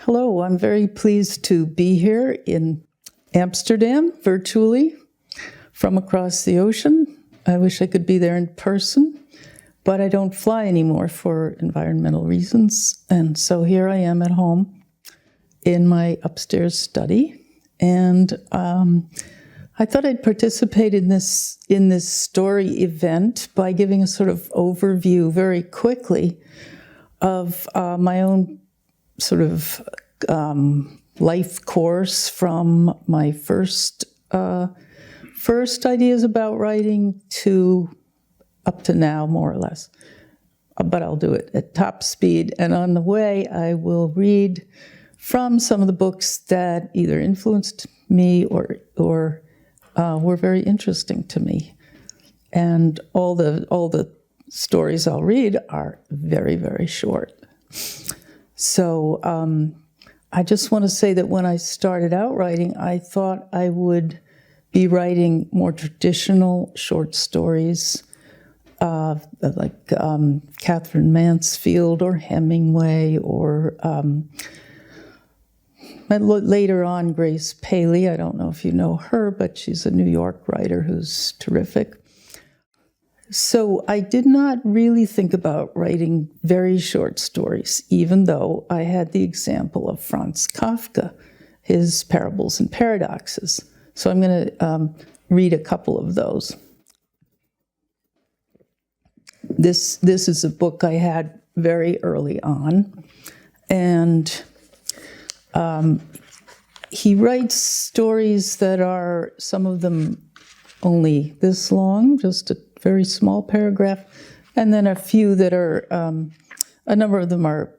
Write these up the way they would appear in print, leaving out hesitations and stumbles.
Hello, I'm very pleased to be here in Amsterdam, virtually, from across the ocean. I wish I could be there in person, but I don't fly anymore for environmental reasons. And so here I am at home in my upstairs study. And I thought I'd participate in this story event by giving a sort of overview very quickly of my own sort of life course from my first ideas about writing to up to now, more or less. But I'll do it at top speed. And on the way, I will read from some of the books that either influenced me or were very interesting to me. And all the stories I'll read are very, very short. So I just want to say that when I started out writing, I thought I would be writing more traditional short stories, like Catherine Mansfield or Hemingway, or later on Grace Paley. I don't know if you know her, but she's a New York writer who's terrific. So I did not really think about writing very short stories, even though I had the example of Franz Kafka, his Parables and Paradoxes. So I'm going to read a couple of those. This is a book I had very early on, and he writes stories that are, some of them only this long, just a very small paragraph, and then a few that are, a number of them are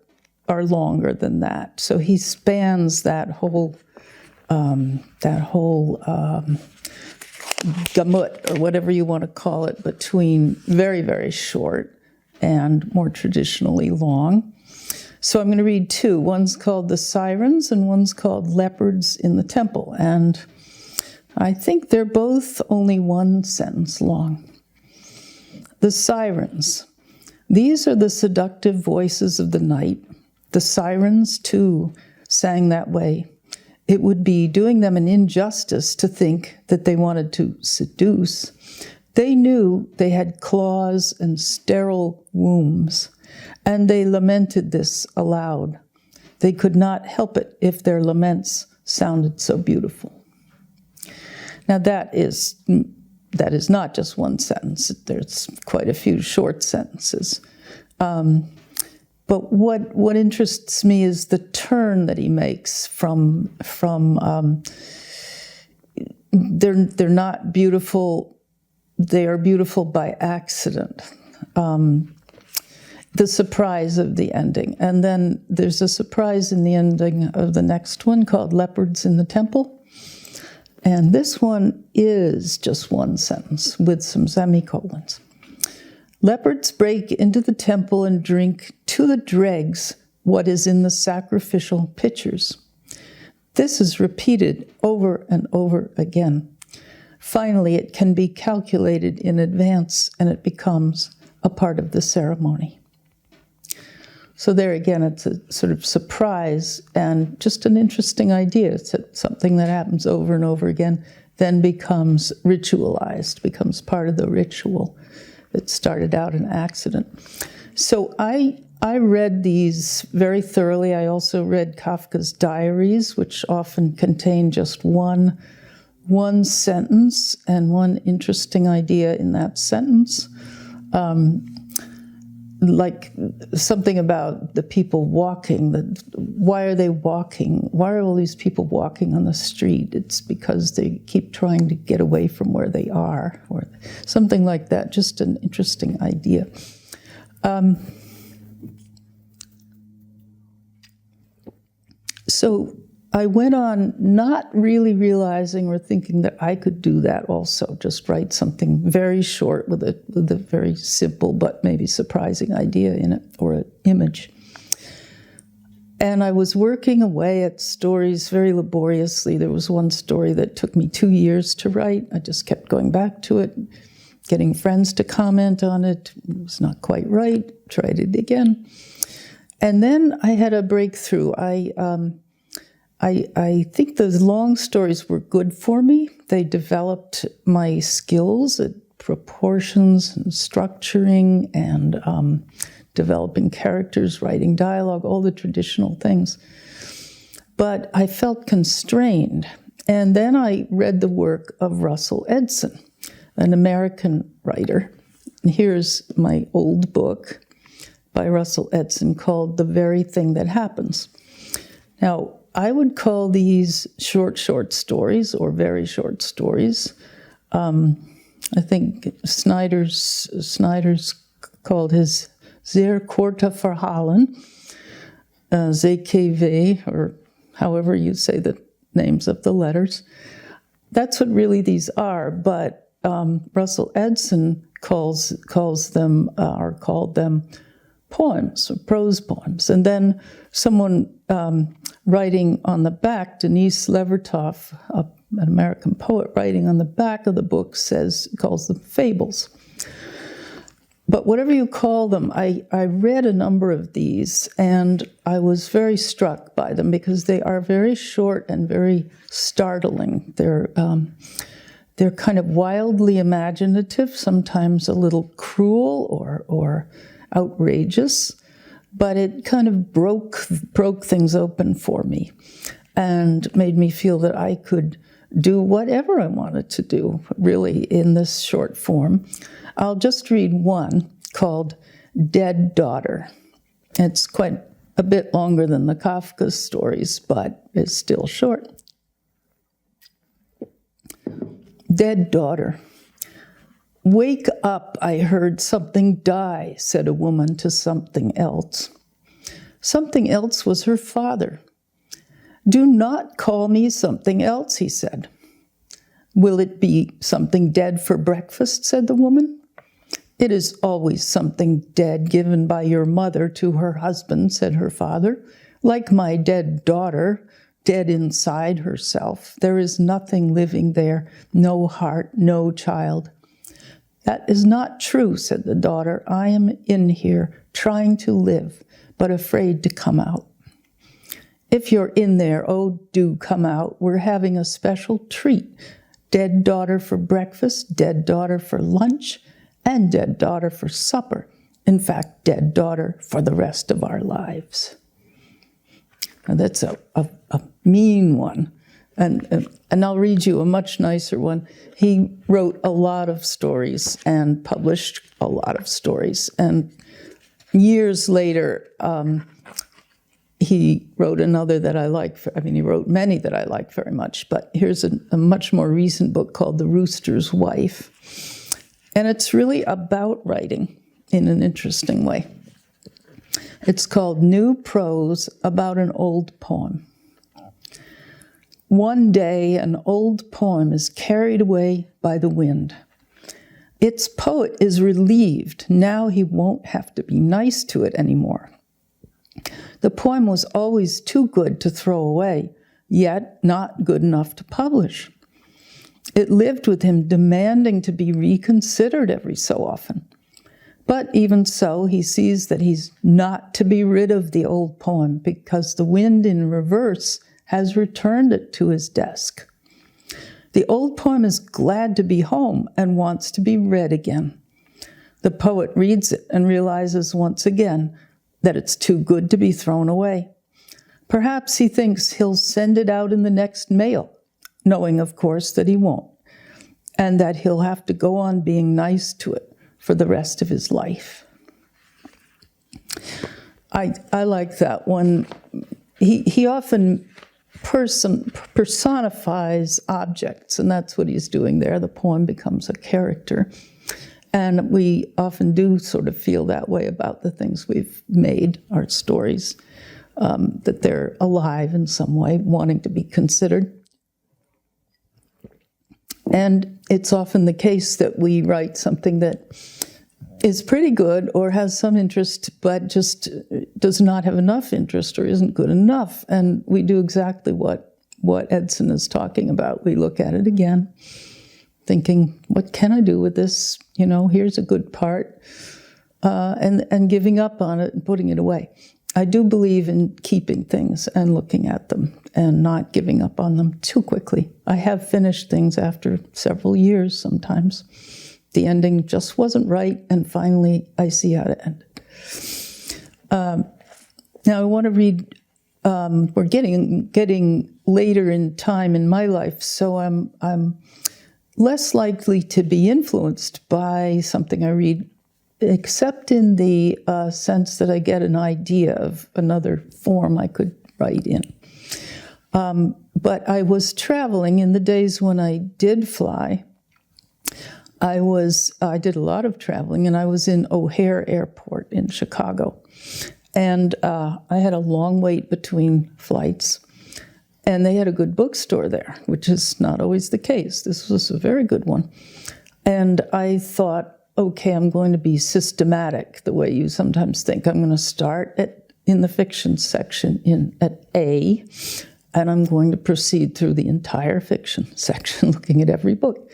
longer than that. So he spans that whole gamut, or whatever you want to call it, between very, very short and more traditionally long. So I'm going to read two. One's called The Sirens, and one's called Leopards in the Temple. And I think they're both only one sentence long. The sirens. These are the seductive voices of the night. The sirens, too, sang that way. It would be doing them an injustice to think that they wanted to seduce. They knew they had claws and sterile wombs, and they lamented this aloud. They could not help it if their laments sounded so beautiful. Now that is not just one sentence. There's quite a few short sentences. But what interests me is the turn that he makes from they're not beautiful, they are beautiful by accident. The surprise of the ending. And then there's a surprise in the ending of the next one called Leopards in the Temple. And this one is just one sentence with some semicolons. Leopards break into the temple and drink to the dregs what is in the sacrificial pitchers. This is repeated over and over again. Finally, it can be calculated in advance, and it becomes a part of the ceremony. So there again, it's a sort of surprise and just an interesting idea. It's something that happens over and over again, then becomes ritualized, becomes part of the ritual that started out an accident. So I read these very thoroughly. I also read Kafka's diaries, which often contain just one sentence and one interesting idea in that sentence. Like something about the people walking, why are they walking? Why are all these people walking on the street? It's because they keep trying to get away from where they are, or something like that, just an interesting idea. So I went on not really realizing or thinking that I could do that also, just write something very short with a very simple but maybe surprising idea in it, or an image. And I was working away at stories very laboriously. There was one story that took me 2 years to write. I just kept going back to it, getting friends to comment on it. It was not quite right, tried it again. And then I had a breakthrough. I think those long stories were good for me. They developed my skills at proportions and structuring and developing characters, writing dialogue, all the traditional things. But I felt constrained. And then I read the work of Russell Edson, an American writer. And here's my old book by Russell Edson called The Very Thing That Happens. Now, I would call these short stories or very short stories. I think Snyder's called his Zeer Korte Verhalen, ZKV, or however you say the names of the letters. That's what really these are, but Russell Edson called them poems, or prose poems. And then someone writing on the back, Denise Levertov, an American poet, writing on the back of the book calls them fables. But whatever you call them, I read a number of these, and I was very struck by them because they are very short and very startling. They're kind of wildly imaginative, sometimes a little cruel or outrageous, but it kind of broke things open for me and made me feel that I could do whatever I wanted to do, really, in this short form. I'll just read one called Dead Daughter. It's quite a bit longer than the Kafka stories, but it's still short. Dead Daughter. Wake up, I heard something die, said a woman to something else. Something else was her father. Do not call me something else, he said. Will it be something dead for breakfast, said the woman. It is always something dead given by your mother to her husband, said her father. Like my dead daughter, dead inside herself. There is nothing living there, no heart, no child. That is not true, said the daughter. I am in here, trying to live, but afraid to come out. If you're in there, oh, do come out. We're having a special treat. Dead daughter for breakfast, dead daughter for lunch, and dead daughter for supper. In fact, dead daughter for the rest of our lives. Now that's a mean one. And I'll read you a much nicer one. He wrote a lot of stories and published a lot of stories. And years later, he wrote another that I like. He wrote many that I like very much. But here's a much more recent book called The Rooster's Wife. And it's really about writing in an interesting way. It's called New Prose About an Old Poem. One day, an old poem is carried away by the wind. Its poet is relieved. Now he won't have to be nice to it anymore. The poem was always too good to throw away, yet not good enough to publish. It lived with him, demanding to be reconsidered every so often. But even so, he sees that he's not to be rid of the old poem because the wind in reverse has returned it to his desk. The old poem is glad to be home and wants to be read again. The poet reads it and realizes once again that it's too good to be thrown away. Perhaps he thinks he'll send it out in the next mail, knowing, of course, that he won't, and that he'll have to go on being nice to it for the rest of his life. I like that one. He often personifies objects, and that's what he's doing there. The poem becomes a character. And we often do sort of feel that way about the things we've made, our stories, that they're alive in some way, wanting to be considered. And it's often the case that we write something that is pretty good or has some interest, but just does not have enough interest or isn't good enough. And we do exactly what Edson is talking about. We look at it again, thinking, what can I do with this? Here's a good part, and giving up on it and putting it away. I do believe in keeping things and looking at them and not giving up on them too quickly. I have finished things after several years sometimes. The ending just wasn't right, and finally I see how to end it. Now I want to read, we're getting later in time in my life, so I'm less likely to be influenced by something I read, except in the sense that I get an idea of another form I could write in. But I was traveling in the days when I did fly. I did a lot of traveling, and I was in O'Hare Airport in Chicago. And I had a long wait between flights. And they had a good bookstore there, which is not always the case. This was a very good one. And I thought, okay, I'm going to be systematic, the way you sometimes think. I'm going to start in the fiction section at A, and I'm going to proceed through the entire fiction section, looking at every book.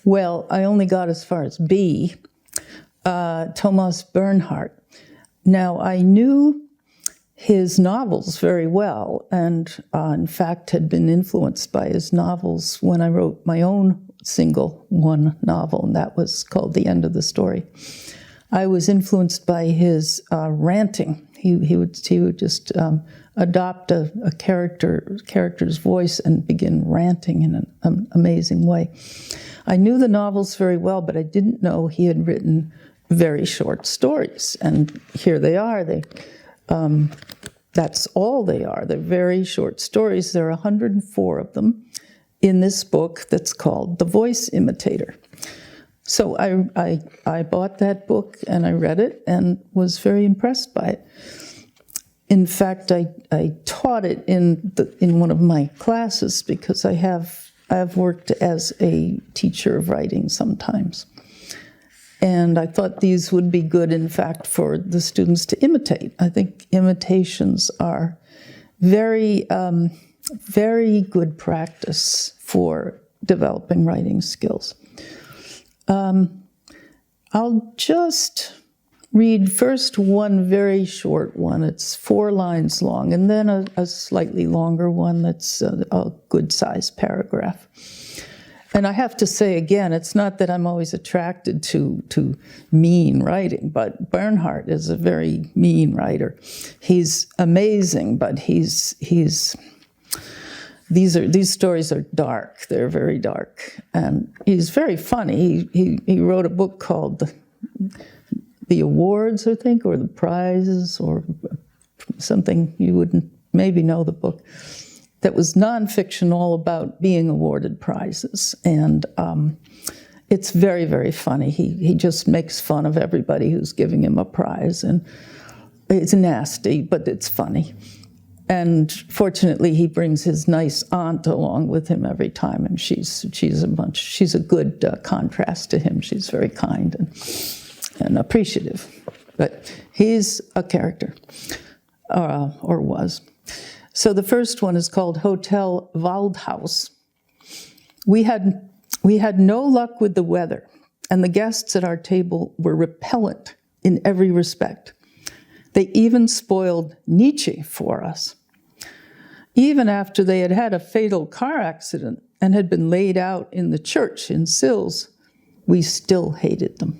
Well, I only got as far as B, Thomas Bernhardt. Now, I knew his novels very well, and in fact had been influenced by his novels when I wrote my own one novel, and that was called The End of the Story. I was influenced by his ranting. He would just adopt a character's voice and begin ranting in an amazing way. I knew the novels very well, but I didn't know he had written very short stories. And here they are. That's all they are. They're very short stories. There are 104 of them in this book that's called The Voice Imitator. So I bought that book and I read it and was very impressed by it. In fact, I taught it in one of my classes because I have worked as a teacher of writing sometimes. And I thought these would be good, in fact, for the students to imitate. I think imitations are very, very good practice for developing writing skills. I'll just read first one very short one. It's 4 lines long, and then a slightly longer one that's a good-sized paragraph. And I have to say again, it's not that I'm always attracted to mean writing, but Bernhardt is a very mean writer. He's amazing, but these stories are dark. They're very dark, and he's very funny. He wrote a book called The Awards, I think, or The Prizes, or something. You wouldn't maybe know the book. That was nonfiction, all about being awarded prizes. And it's very, very funny. He just makes fun of everybody who's giving him a prize. And it's nasty, but it's funny. And fortunately, he brings his nice aunt along with him every time. And she's a good contrast to him. She's very kind and appreciative. But he's a character, or was. So the first one is called Hotel Waldhaus. We had no luck with the weather, and the guests at our table were repellent in every respect. They even spoiled Nietzsche for us. Even after they had had a fatal car accident and had been laid out in the church in Sils, we still hated them.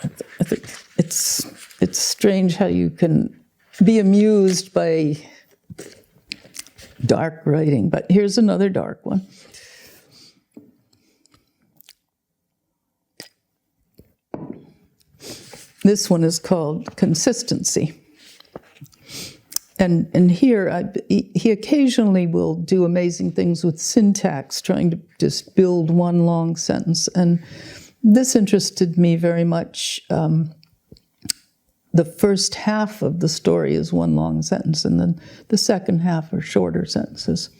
I think it's strange how you can be amused by dark writing, but here's another dark one. This one is called Consistency. And here, he occasionally will do amazing things with syntax, trying to just build one long sentence. And this interested me very much. The first half of the story is one long sentence, and then the second half are shorter sentences.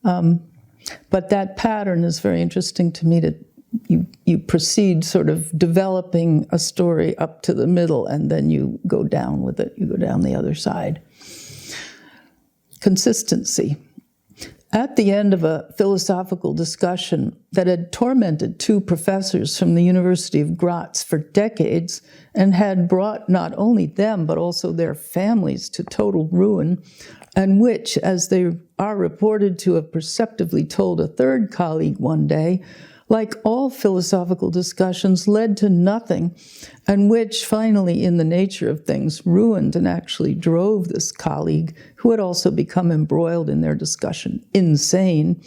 But that pattern is very interesting to me, that you proceed sort of developing a story up to the middle, and then you go down with it. You go down the other side. Consistency. At the end of a philosophical discussion that had tormented two professors from the University of Graz for decades and had brought not only them but also their families to total ruin, and which, as they are reported to have perceptively told a third colleague one day, like all philosophical discussions, led to nothing, and which finally, in the nature of things, ruined and actually drove this colleague, who had also become embroiled in their discussion, insane.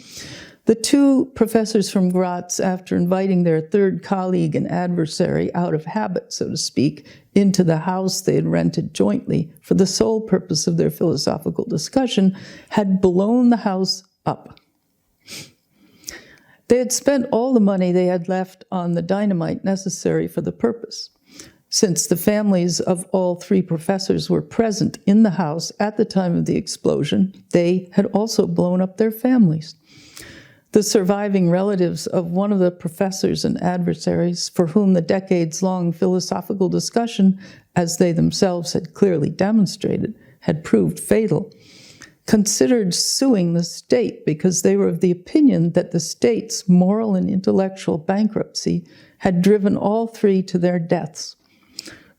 The two professors from Graz, after inviting their third colleague and adversary out of habit, so to speak, into the house they had rented jointly for the sole purpose of their philosophical discussion, had blown the house up. They had spent all the money they had left on the dynamite necessary for the purpose. Since the families of all three professors were present in the house at the time of the explosion, they had also blown up their families. The surviving relatives of one of the professors and adversaries, for whom the decades-long philosophical discussion, as they themselves had clearly demonstrated, had proved fatal, considered suing the state because they were of the opinion that the state's moral and intellectual bankruptcy had driven all three to their deaths.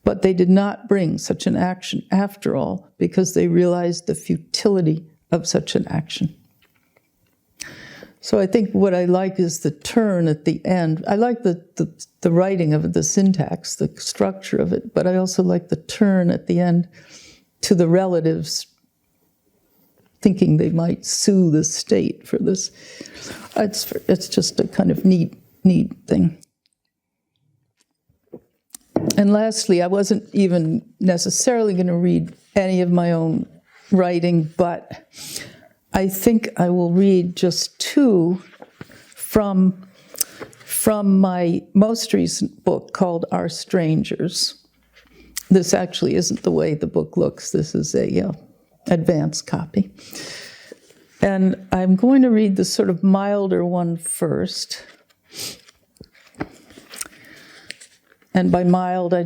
But they did not bring such an action after all because they realized the futility of such an action. So I think what I like is the turn at the end. I like the writing of it, the syntax, the structure of it, but I also like the turn at the end to the relatives thinking they might sue the state for this. It's just a kind of neat thing. And lastly, I wasn't even necessarily going to read any of my own writing, but I think I will read just two from my most recent book called Our Strangers. This actually isn't the way the book looks. This is a advanced copy. And I'm going to read the sort of milder one first. And by mild, I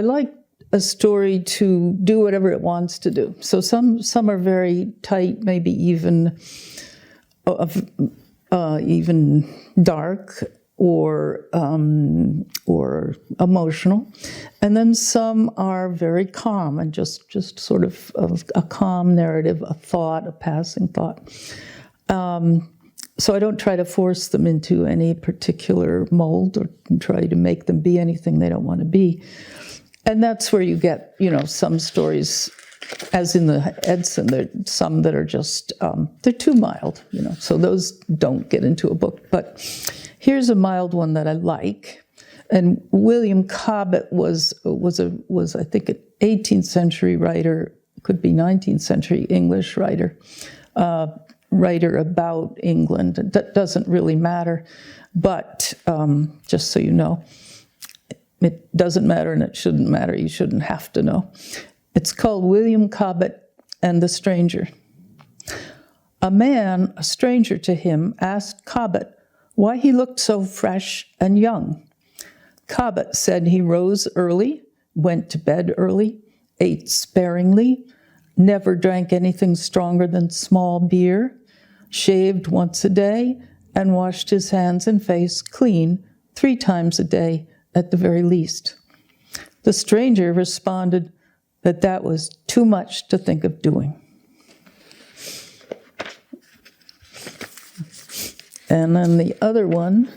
like a story to do whatever it wants to do. So some are very tight, maybe even dark or emotional, and then some are very calm and just sort of a calm narrative, a thought, a passing thought. So I don't try to force them into any particular mold or try to make them be anything they don't want to be. And that's where you get, some stories, as in the Essen, there are some that are just, they're too mild, so those don't get into a book. But here's a mild one that I like. And William Cobbett was I think, an 18th century writer, could be 19th century English writer, writer about England. That doesn't really matter, but just so you know, it doesn't matter and it shouldn't matter. You shouldn't have to know. It's called William Cobbett and the Stranger. A man, a stranger to him, asked Cobbett why he looked so fresh and young. Cobbett said he rose early, went to bed early, ate sparingly, never drank anything stronger than small beer, shaved once a day, and washed his hands and face clean 3 times a day at the very least. The stranger responded that was too much to think of doing. And then the other one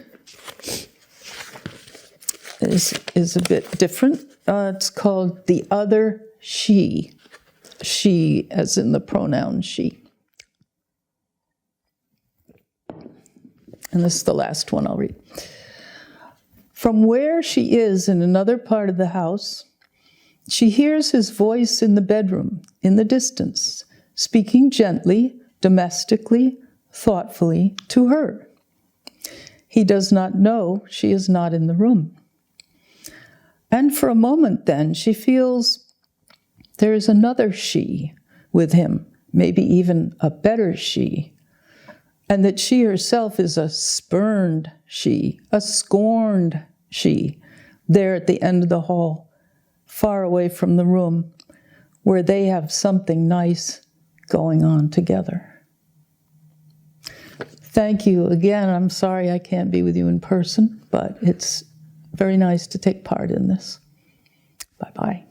is a bit different. It's called The Other She. She as in the pronoun she. And this is the last one I'll read. From where she is in another part of the house, she hears his voice in the bedroom, in the distance, speaking gently, domestically, thoughtfully to her. He does not know she is not in the room. And for a moment then, she feels there is another she with him, maybe even a better she, and that she herself is a spurned she, a scorned she, there at the end of the hall, far away from the room, where they have something nice going on together. Thank you again. I'm sorry I can't be with you in person, but it's very nice to take part in this. Bye-bye.